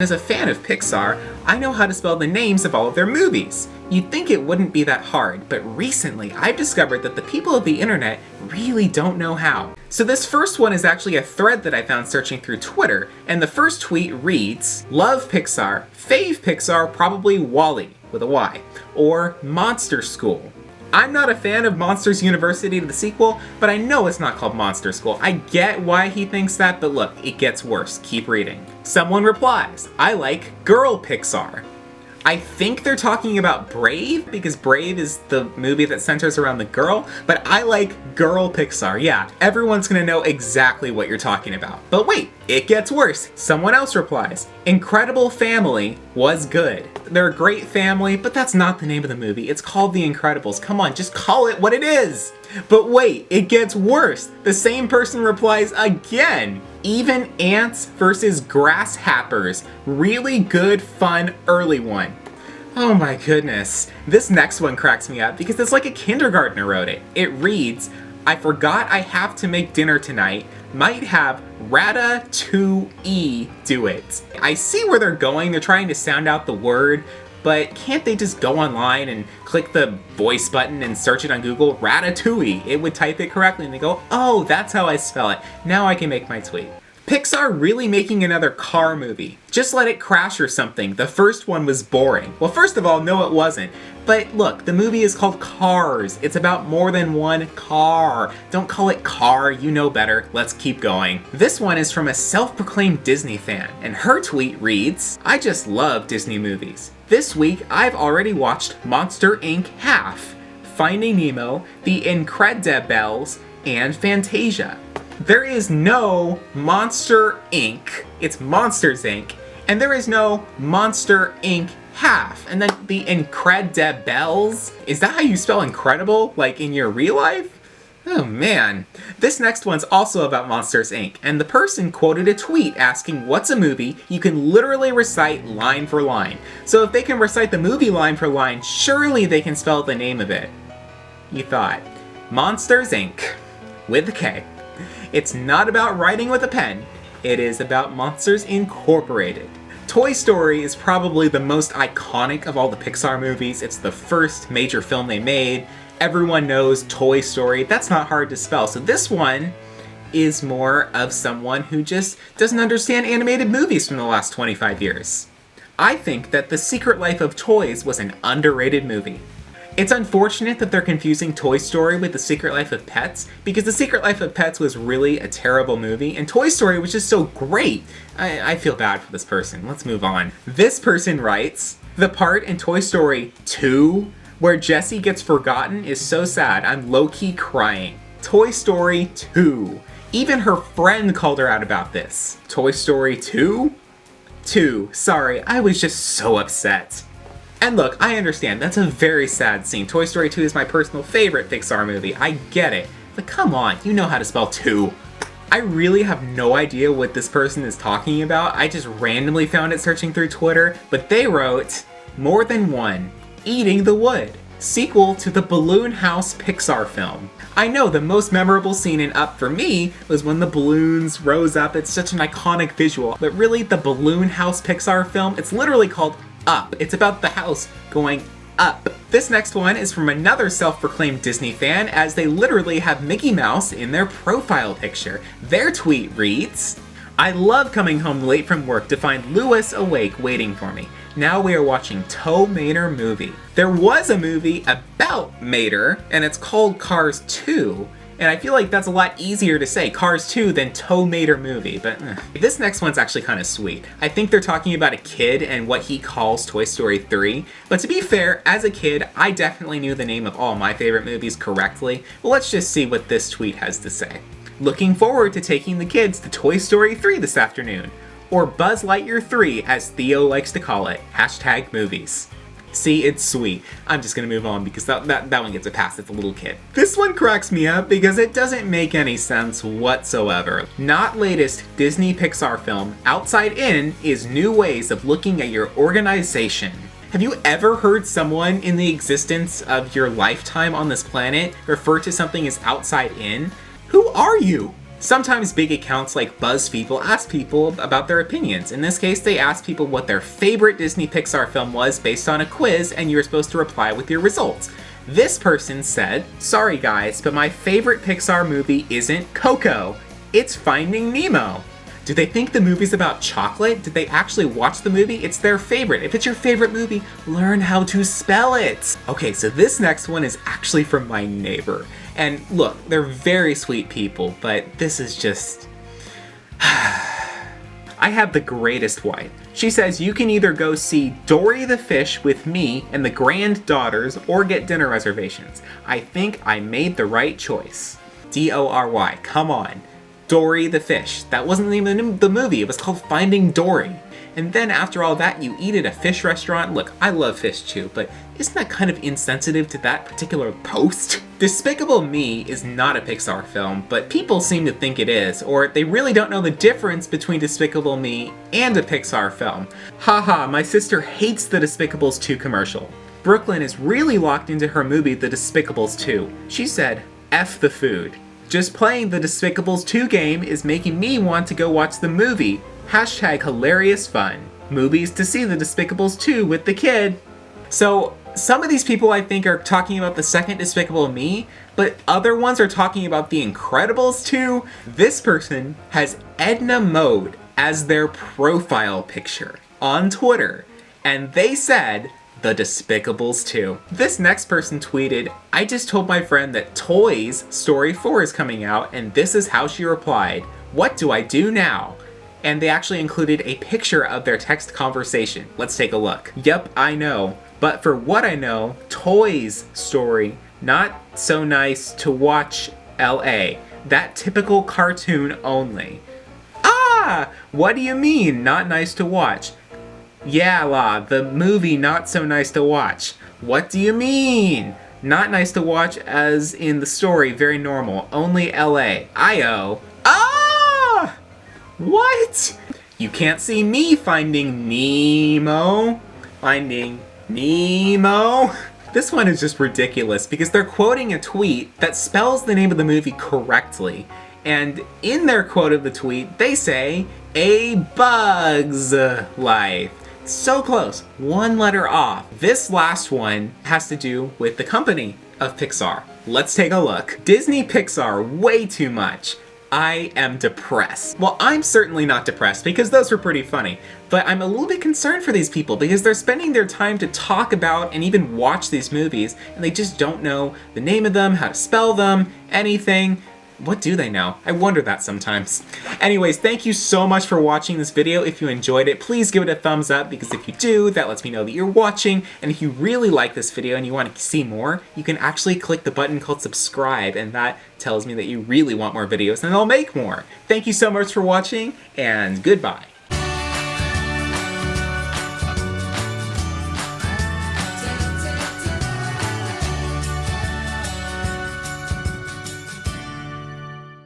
As a fan of Pixar, I know how to spell the names of all of their movies. You'd think it wouldn't be that hard, but recently I've discovered that the people of the internet really don't know how. So this first one is actually a thread that I found searching through Twitter, and the first tweet reads, "Love Pixar, fave Pixar probably WALL-E, with a Y, or Monster School." I'm not a fan of Monsters University, the sequel, but I know it's not called Monster School. I get why he thinks that, but look, it gets worse. Keep reading. Someone replies, "I like Girl Pixar." I think they're talking about Brave, because Brave is the movie that centers around the girl, but I like Girl Pixar. Yeah, everyone's gonna know exactly what you're talking about. But wait, it gets worse. Someone else replies, "Incredible Family was good." They're a great family, but that's not the name of the movie. It's called The Incredibles. Come on, just call it what it is. But wait, it gets worse. The same person replies again. "Even Ants versus Grasshoppers. Really good, fun, early one." Oh my goodness. This next one cracks me up because it's like a kindergartner wrote it. It reads, "I forgot I have to make dinner tonight. Might have Ratatouille do it." I see where they're going. They're trying to sound out the word, but can't they just go online and click the voice button and search it on Google? Ratatouille. It would type it correctly and they go, "Oh, that's how I spell it. Now I can make my tweet." Pixar really making another car movie. Just let it crash or something. The first one was boring. Well, first of all, no it wasn't. But look, the movie is called Cars. It's about more than one car. Don't call it Car, you know better. Let's keep going. This one is from a self-proclaimed Disney fan, and her tweet reads, "I just love Disney movies. This week, I've already watched Monster Inc. Half, Finding Nemo, The Incredibles, and Fantasia. There is no Monster Inc. It's Monsters Inc. And there is no Monster Inc. Half. And then The Incredibles? Is that how you spell incredible? Like in your real life? Oh man. This next one's also about Monsters Inc. And the person quoted a tweet asking what's a movie you can literally recite line for line. So if they can recite the movie line for line, surely they can spell the name of it. You thought. Monsters Inc. with a K. It's not about writing with a pen. It is about Monsters Incorporated. Toy Story is probably the most iconic of all the Pixar movies. It's the first major film they made. Everyone knows Toy Story. That's not hard to spell. So this one is more of someone who just doesn't understand animated movies from the last 25 years. I think that The Secret Life of Toys was an underrated movie. It's unfortunate that they're confusing Toy Story with The Secret Life of Pets, because The Secret Life of Pets was really a terrible movie, and Toy Story was just so great. I feel bad for this person. Let's move on. This person writes, "The part in Toy Story 2 where Jessie gets forgotten is so sad. I'm low-key crying. Toy Story 2. Even her friend called her out about this. Toy Story 2? 2. Sorry, I was just so upset." And look, I understand, that's a very sad scene. Toy Story 2 is my personal favorite Pixar movie. I get it. But come on, you know how to spell 2. I really have no idea what this person is talking about. I just randomly found it searching through Twitter, but they wrote, "More Than One, Eating the Wood, sequel to the Balloon House Pixar film." I know the most memorable scene in Up for me was when the balloons rose up. It's such an iconic visual. But really, the Balloon House Pixar film, it's literally called Up. It's about the house going up. This next one is from another self-proclaimed Disney fan, as they literally have Mickey Mouse in their profile picture. Their tweet reads, "I love coming home late from work to find Lewis awake waiting for me. Now we are watching Tow Mater movie." There was a movie about Mater, and it's called Cars 2. And I feel like that's a lot easier to say, Cars 2, than Tow Mater movie, but This next one's actually kind of sweet. I think they're talking about a kid and what he calls Toy Story 3. But to be fair, as a kid, I definitely knew the name of all my favorite movies correctly. Well, let's just see what this tweet has to say. "Looking forward to taking the kids to Toy Story 3 this afternoon. Or Buzz Lightyear 3, as Theo likes to call it. Hashtag movies." See, it's sweet. I'm just gonna move on because that one gets a pass. It's a little kid. This one cracks me up because it doesn't make any sense whatsoever. Not latest Disney Pixar film, Outside In, is new ways of looking at your organization. Have you ever heard someone in the existence of your lifetime on this planet refer to something as outside in? Who are you? Sometimes big accounts like BuzzFeed will ask people about their opinions. In this case, they asked people what their favorite Disney Pixar film was based on a quiz, and you were supposed to reply with your results. This person said, "Sorry guys, but my favorite Pixar movie isn't Coco. It's Finding Nemo." Do they think the movie's about chocolate? Did they actually watch the movie? It's their favorite. If it's your favorite movie, learn how to spell it. Okay, so this next one is actually from my neighbor. And look, they're very sweet people, but this is just... I have the greatest wife. She says you can either go see Dory the Fish with me and the granddaughters or get dinner reservations. I think I made the right choice. D-O-R-Y, come on. Dory the Fish. That wasn't the name of the movie, it was called Finding Dory. And then after all that, you eat at a fish restaurant. Look, I love fish too, but isn't that kind of insensitive to that particular post? Despicable Me is not a Pixar film, but people seem to think it is, or they really don't know the difference between Despicable Me and a Pixar film. Haha, my sister hates the Despicables 2 commercial. Brooklyn is really locked into her movie The Despicables 2. She said, "F the food. Just playing the Despicables 2 game is making me want to go watch the movie. Hashtag hilarious fun. Movies to see the Despicables 2 with the kid." So, some of these people I think are talking about the second Despicable Me, but other ones are talking about The Incredibles 2. This person has Edna Mode as their profile picture on Twitter, and they said, The Despicables 2. This next person tweeted, "I just told my friend that Toys Story 4 is coming out, and this is how she replied. What do I do now?" And they actually included a picture of their text conversation. Let's take a look. "Yep, I know. But for what I know, Toys Story, not so nice to watch LA. That typical cartoon only." Ah! What do you mean, not nice to watch? "Yeah, la, the movie not so nice to watch." What do you mean? Not nice to watch as in the story, very normal, only LA. I-O. Ah! What? "You can't see me finding Nemo." Finding Nemo? This one is just ridiculous because they're quoting a tweet that spells the name of the movie correctly. And in their quote of the tweet, they say, "A Bug's Life." So close, one letter off. This last one has to do with the company of Pixar. Let's take a look. Disney Pixar, way too much. I am depressed. Well, I'm certainly not depressed because those were pretty funny, but I'm a little bit concerned for these people because they're spending their time to talk about and even watch these movies, and they just don't know the name of them, how to spell them, anything. What do they know? I wonder that sometimes. Anyways, thank you so much for watching this video. If you enjoyed it, please give it a thumbs up because if you do, that lets me know that you're watching. And if you really like this video and you want to see more, you can actually click the button called subscribe, and that tells me that you really want more videos and I'll make more. Thank you so much for watching, and goodbye.